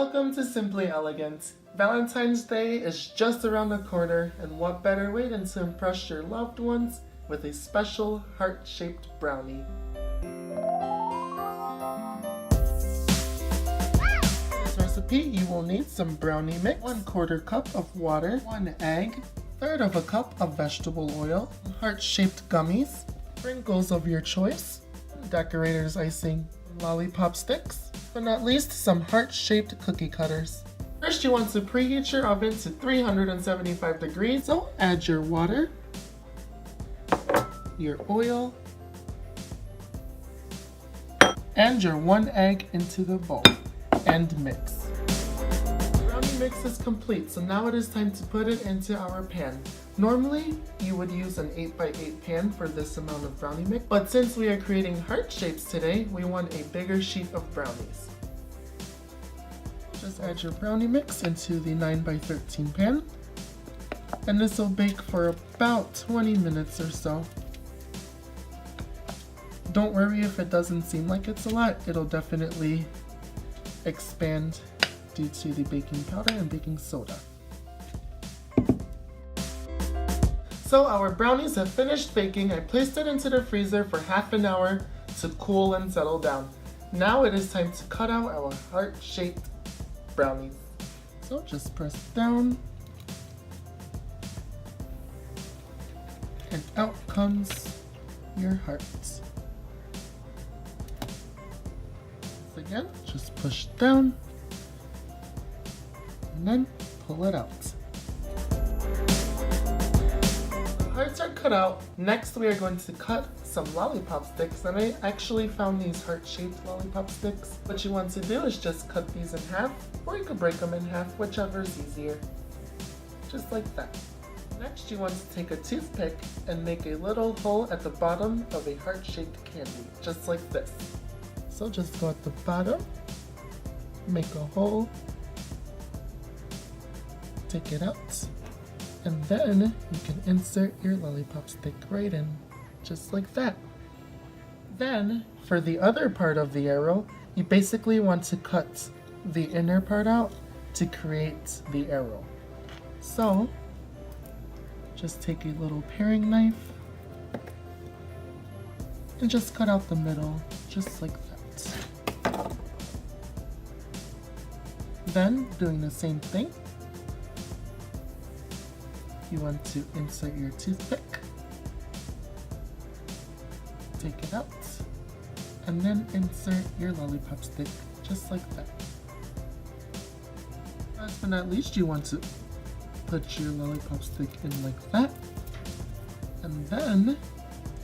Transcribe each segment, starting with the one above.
Welcome to Simply Elegant. Valentine's Day is just around the corner, and what better way than to impress your loved ones with a special heart-shaped brownie. For this recipe, you will need some brownie mix, 1/4 cup of water, 1 egg, 1/3 of a cup of vegetable oil, heart-shaped gummies, sprinkles of your choice, decorators icing, lollipop sticks, but not least some heart-shaped cookie cutters. First, you want to preheat your oven to 375 degrees, so add your water, your oil, and your 1 egg into the bowl, and mix. The brownie mix is complete, so now it is time to put it into our pan. Normally, you would use an 8x8 pan for this amount of brownie mix, but since we are creating heart shapes today, we want a bigger sheet of brownies. Just add your brownie mix into the 9x13 pan, and this will bake for about 20 minutes or so. Don't worry if it doesn't seem like it's a lot, it'll definitely expand due to the baking powder and baking soda. So our brownies have finished baking. I placed it into the freezer for half an hour to cool and settle down. Now it is time to cut out our heart-shaped brownies. So just press down, and out comes your heart. Once again, just push down, and then pull it out. Hearts are cut out. Next we are going to cut some lollipop sticks, and I actually found these heart-shaped lollipop sticks. What you want to do is just cut these in half, or you could break them in half, whichever is easier. Just like that. Next you want to take a toothpick and make a little hole at the bottom of a heart-shaped candy, just like this. So just go at the bottom, make a hole, take it out, and then you can insert your lollipop stick right in, just like that. Then, for the other part of the arrow, you basically want to cut the inner part out to create the arrow. So, just take a little paring knife and just cut out the middle, just like that. Then, doing the same thing, you want to insert your toothpick, take it out, and then insert your lollipop stick just like that. Last but not least, you want to put your lollipop stick in like that, and then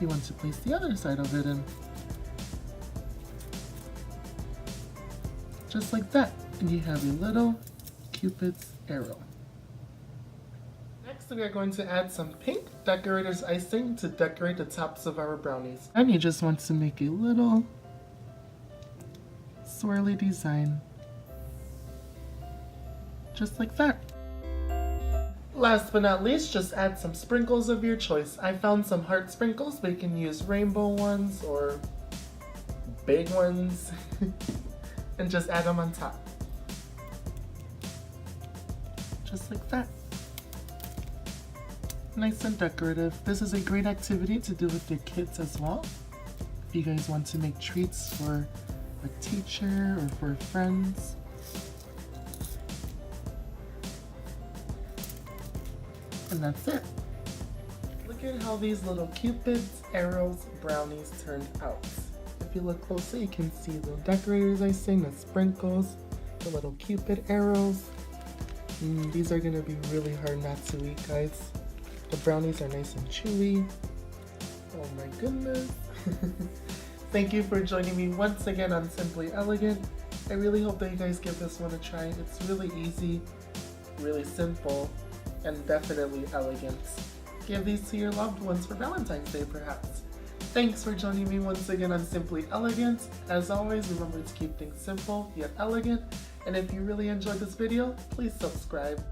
you want to place the other side of it in, just like that, and you have a little Cupid's arrow. Next, we are going to add some pink decorators icing to decorate the tops of our brownies. And you just want to make a little swirly design, just like that. Last but not least, just add some sprinkles of your choice. I found some heart sprinkles, but you can use rainbow ones or big ones and just add them on top. Just like that. Nice and decorative. This is a great activity to do with your kids as well. If you guys want to make treats for a teacher or for friends. And that's it. Look at how these little Cupid's arrows brownies turned out. If you look closely, you can see the decorators icing, the sprinkles, the little Cupid arrows. These are gonna be really hard not to eat, guys. The brownies are nice and chewy. Oh my goodness. Thank you for joining me once again on Simply Elegant. I really hope that you guys give this one a try. It's really easy, really simple, and definitely elegant. Give these to your loved ones for Valentine's Day perhaps. Thanks for joining me once again on Simply Elegant. As always, remember to keep things simple yet elegant. And if you really enjoyed this video, please subscribe.